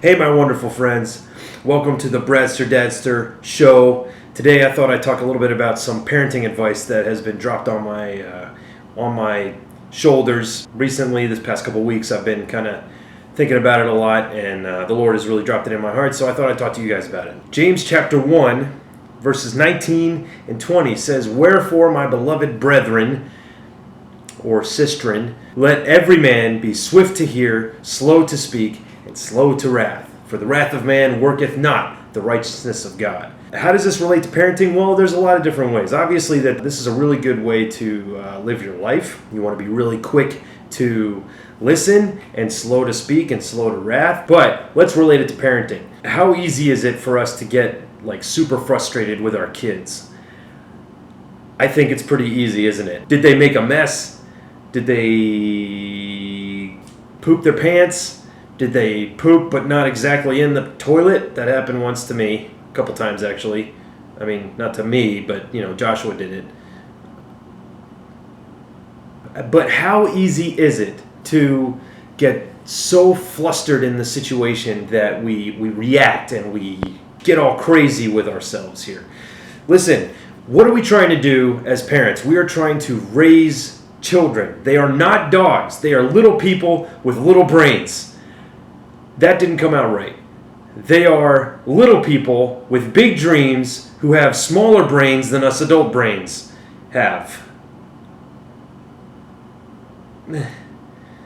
Hey, my wonderful friends. Welcome to the Bradster show. Today, I thought I'd talk a little bit about some parenting advice that has been dropped on my shoulders recently. This past couple weeks, I've been kind of thinking about it a lot, and the Lord has really dropped it in my heart. So I thought I'd talk to you guys about it. James chapter 1, verses 19 and 20 says, "Wherefore, my beloved brethren," or sistren, "let every man be swift to hear, slow to speak, and slow to wrath. For the wrath of man worketh not the righteousness of God." How does this relate to parenting? Well, there's a lot of different ways. Obviously, that this is a really good way to live your life. You want to be really quick to listen and slow to speak and slow to wrath. But let's relate it to parenting. How easy is it for us to get super frustrated with our kids? I think it's pretty easy, isn't it? Did they make a mess? Did they poop their pants? Did they poop but not exactly in the toilet? That happened once to me, a couple times actually. I mean, not to me, but Joshua did it. But how easy is it to get so flustered in the situation that we react and we get all crazy with ourselves here? Listen, what are we trying to do as parents? We are trying to raise children. They are not dogs. They are little people with little brains. That didn't come out right. They are little people with big dreams who have smaller brains than us adult brains have.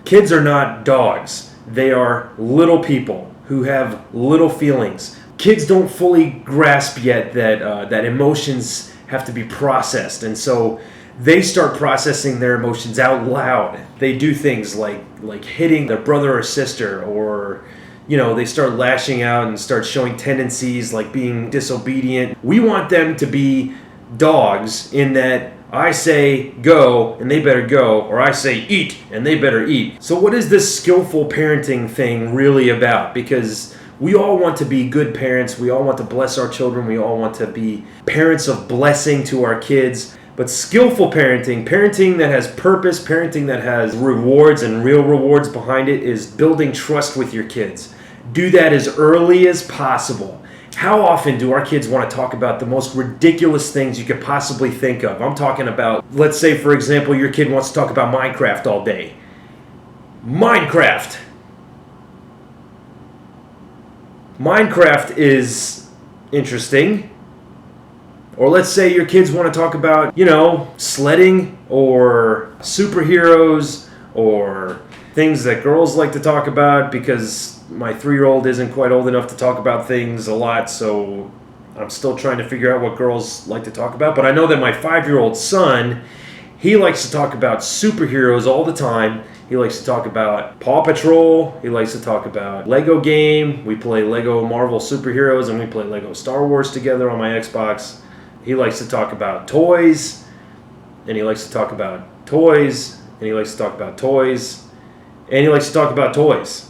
Kids are not dogs. They are little people who have little feelings. Kids don't fully grasp yet that emotions have to be processed, and so they start processing their emotions out loud. They do things like hitting their brother or sister, or they start lashing out and start showing tendencies like being disobedient. We want them to be dogs in that I say go and they better go, or I say eat and they better eat. So what is this skillful parenting thing really about? Because we all want to be good parents. We all want to bless our children. We all want to be parents of blessing to our kids. But skillful parenting that has purpose, parenting that has rewards and real rewards behind it, is building trust with your kids. Do that as early as possible. How often do our kids want to talk about the most ridiculous things you could possibly think of? I'm talking about, let's say, for example, your kid wants to talk about Minecraft all day. Minecraft is interesting. Or let's say your kids want to talk about, sledding or superheroes or things that girls like to talk about, because my 3-year-old isn't quite old enough to talk about things a lot, so I'm still trying to figure out what girls like to talk about. But I know that my 5-year-old son, he likes to talk about superheroes all the time. He likes to talk about Paw Patrol. He likes to talk about Lego game. We play Lego Marvel superheroes, and we play Lego Star Wars together on my Xbox. He likes to talk about toys, and he likes to talk about toys, and he likes to talk about toys, and he likes to talk about toys.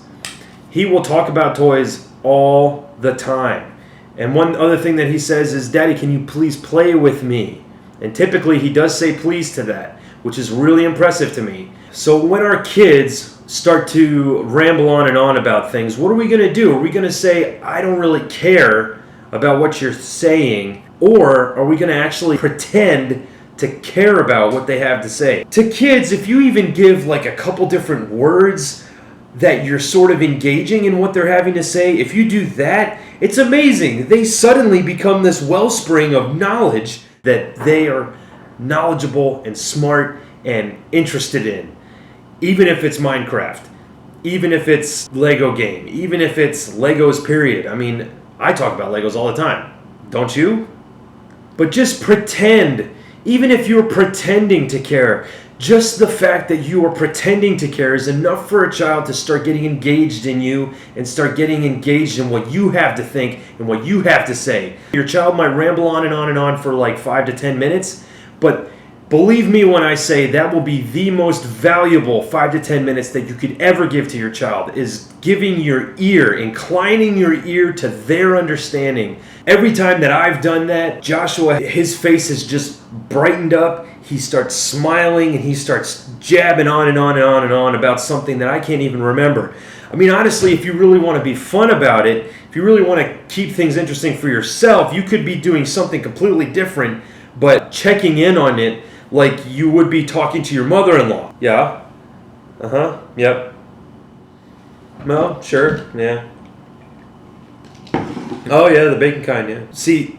He will talk about toys all the time. And one other thing that he says is, "Daddy, can you please play with me?" And typically he does say please to that, which is really impressive to me. So when our kids start to ramble on and on about things, what are we going to do? Are we going to say, "I don't really care about what you're saying"? Or are we going to actually pretend to care about what they have to say? To kids, if you even give a couple different words that you're sort of engaging in what they're having to say, if you do that, it's amazing. They suddenly become this wellspring of knowledge that they are knowledgeable and smart and interested in. Even if it's Minecraft, even if it's Lego game, even if it's Legos period. I mean, I talk about Legos all the time. Don't you? But just pretend, even if you're pretending to care, just the fact that you are pretending to care is enough for a child to start getting engaged in you and start getting engaged in what you have to think and what you have to say. Your child might ramble on and on and on for 5 to 10 minutes, but believe me when I say that will be the most valuable 5 to 10 minutes that you could ever give to your child, is giving your ear, inclining your ear to their understanding. Every time that I've done that, Joshua, his face has just brightened up. He starts smiling and he starts jabbing on and on and on and on about something that I can't even remember. I mean, honestly, if you really want to be fun about it, if you really want to keep things interesting for yourself, you could be doing something completely different, but checking in on it like you would be talking to your mother-in-law. Yeah? Uh-huh. Yep. No, sure. Yeah. Oh, yeah, the bacon kind, yeah. See,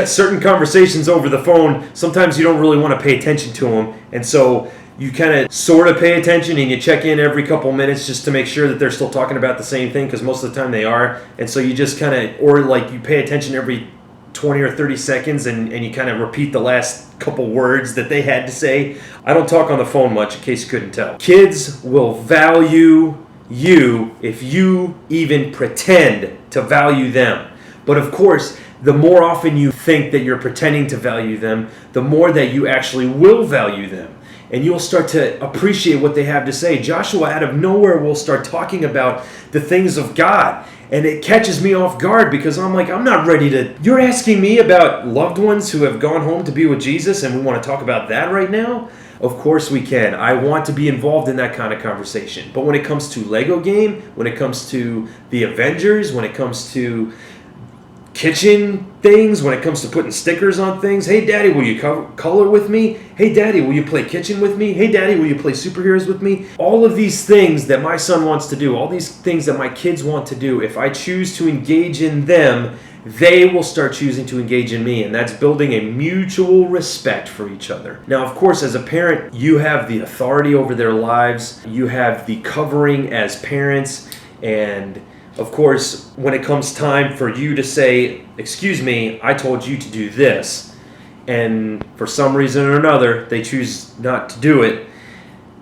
certain conversations over the phone, sometimes you don't really want to pay attention to them, and so you kind of sort of pay attention and you check in every couple minutes just to make sure that they're still talking about the same thing, because most of the time they are, and so you just kind of, or like you pay attention every 20 or 30 seconds and you kind of repeat the last couple words that they had to say. I don't talk on the phone much, in case you couldn't tell. Kids will value you if you even pretend to value them. But of course, the more often you think that you're pretending to value them, the more that you actually will value them. And you'll start to appreciate what they have to say. Joshua, out of nowhere, will start talking about the things of God. And it catches me off guard because I'm like, I'm not ready to... You're asking me about loved ones who have gone home to be with Jesus and we want to talk about that right now? Of course we can. I want to be involved in that kind of conversation. But when it comes to Lego game, when it comes to the Avengers, when it comes to kitchen things, when it comes to putting stickers on things. Hey, Daddy, will you color with me? Hey, Daddy, will you play kitchen with me? Hey, Daddy, will you play superheroes with me? All of these things that my son wants to do, all these things that my kids want to do, if I choose to engage in them, they will start choosing to engage in me, and that's building a mutual respect for each other. Now, of course, as a parent, you have the authority over their lives. You have the covering as parents, and of course, when it comes time for you to say, excuse me, I told you to do this, and for some reason or another, they choose not to do it,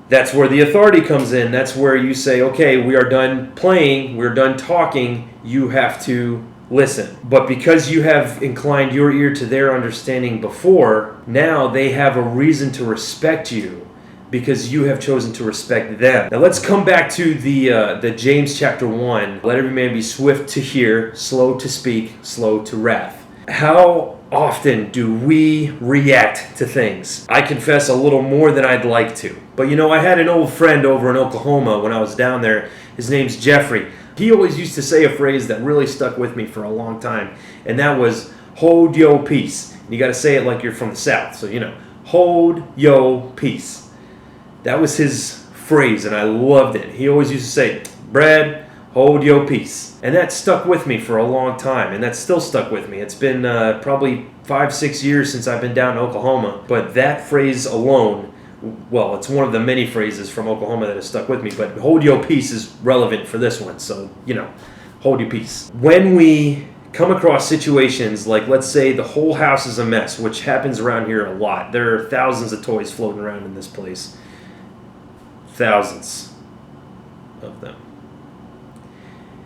that's where the authority comes in. That's where you say, okay, we are done playing, we're done talking, you have to listen. But because you have inclined your ear to their understanding before, now they have a reason to respect you, because you have chosen to respect them. Now let's come back to the James chapter 1. Let every man be swift to hear, slow to speak, slow to wrath. How often do we react to things? I confess a little more than I'd like to. But you know, I had an old friend over in Oklahoma when I was down there. His name's Jeffrey. He always used to say a phrase that really stuck with me for a long time, and that was, hold yo peace. And you gotta say it like you're from the South, so you know, hold yo peace. That was his phrase, and I loved it. He always used to say, Brad, hold your peace. And that stuck with me for a long time, and that's still stuck with me. It's been probably 5-6 years since I've been down in Oklahoma, but that phrase alone, well, it's one of the many phrases from Oklahoma that has stuck with me, but hold your peace is relevant for this one, so, you know, hold your peace. When we come across situations like, let's say the whole house is a mess, which happens around here a lot. There are thousands of toys floating around in this place. Thousands of them.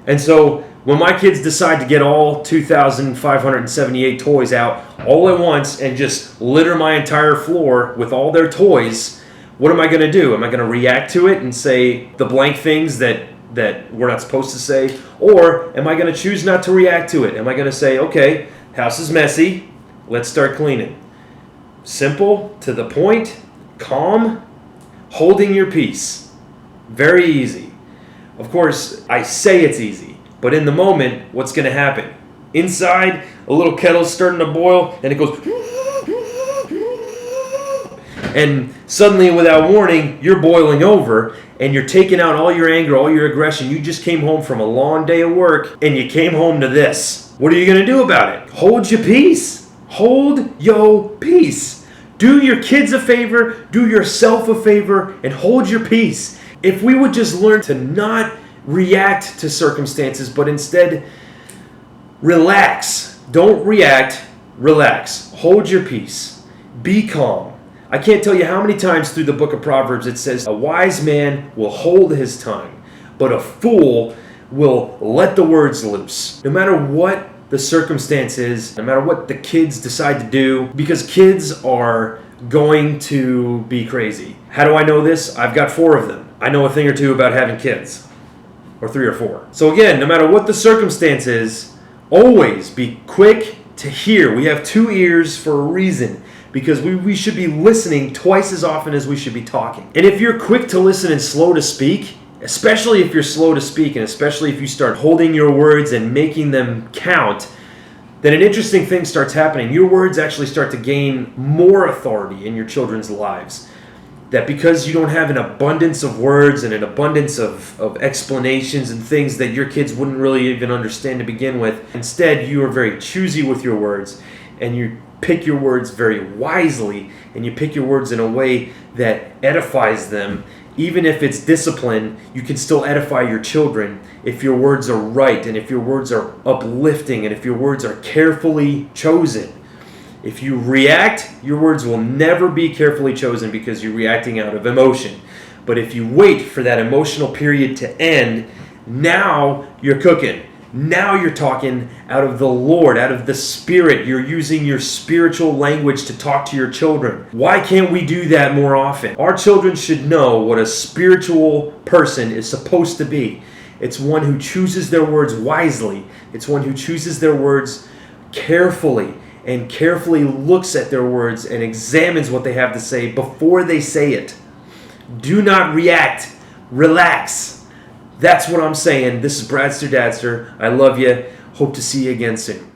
And so when my kids decide to get all 2,578 toys out all at once and just litter my entire floor with all their toys, what am I going to do? Am I going to react to it and say the blank things that we're not supposed to say? Or am I going to choose not to react to it? Am I going to say, okay, house is messy, let's start cleaning? Simple, to the point, calm, holding your peace. Very easy. Of course, I say it's easy, but in the moment, what's going to happen? Inside, a little kettle's starting to boil, and it goes... And suddenly, without warning, you're boiling over, and you're taking out all your anger, all your aggression. You just came home from a long day of work, and you came home to this. What are you going to do about it? Hold your peace. Hold your peace. Do your kids a favor, do yourself a favor, and hold your peace. If we would just learn to not react to circumstances, but instead relax. Don't react, relax. Hold your peace. Be calm. I can't tell you how many times through the book of Proverbs it says, a wise man will hold his tongue, but a fool will let the words loose. No matter what the circumstance is, no matter what the kids decide to do, because kids are going to be crazy. How do I know this? I've got 4 of them. I know a thing or two about having kids, or 3 or 4. So again, no matter what the circumstance is, always be quick to hear. We have 2 ears for a reason, because we should be listening twice as often as we should be talking. And if you're quick to listen and slow to speak, especially if you're slow to speak, and especially if you start holding your words and making them count, then an interesting thing starts happening. Your words actually start to gain more authority in your children's lives. That because you don't have an abundance of words and an abundance of explanations and things that your kids wouldn't really even understand to begin with, instead you are very choosy with your words, and you pick your words very wisely, and you pick your words in a way that edifies them. Even if it's discipline, you can still edify your children if your words are right, and if your words are uplifting, and if your words are carefully chosen. If you react, your words will never be carefully chosen because you're reacting out of emotion. But if you wait for that emotional period to end, now you're cooking. Now you're talking out of the Lord, out of the Spirit. You're using your spiritual language to talk to your children. Why can't we do that more often? Our children should know what a spiritual person is supposed to be. It's one who chooses their words wisely. It's one who chooses their words carefully, and carefully looks at their words and examines what they have to say before they say it. Do not react. Relax. That's what I'm saying. This is Bradster Dadster. I love you. Hope to see you again soon.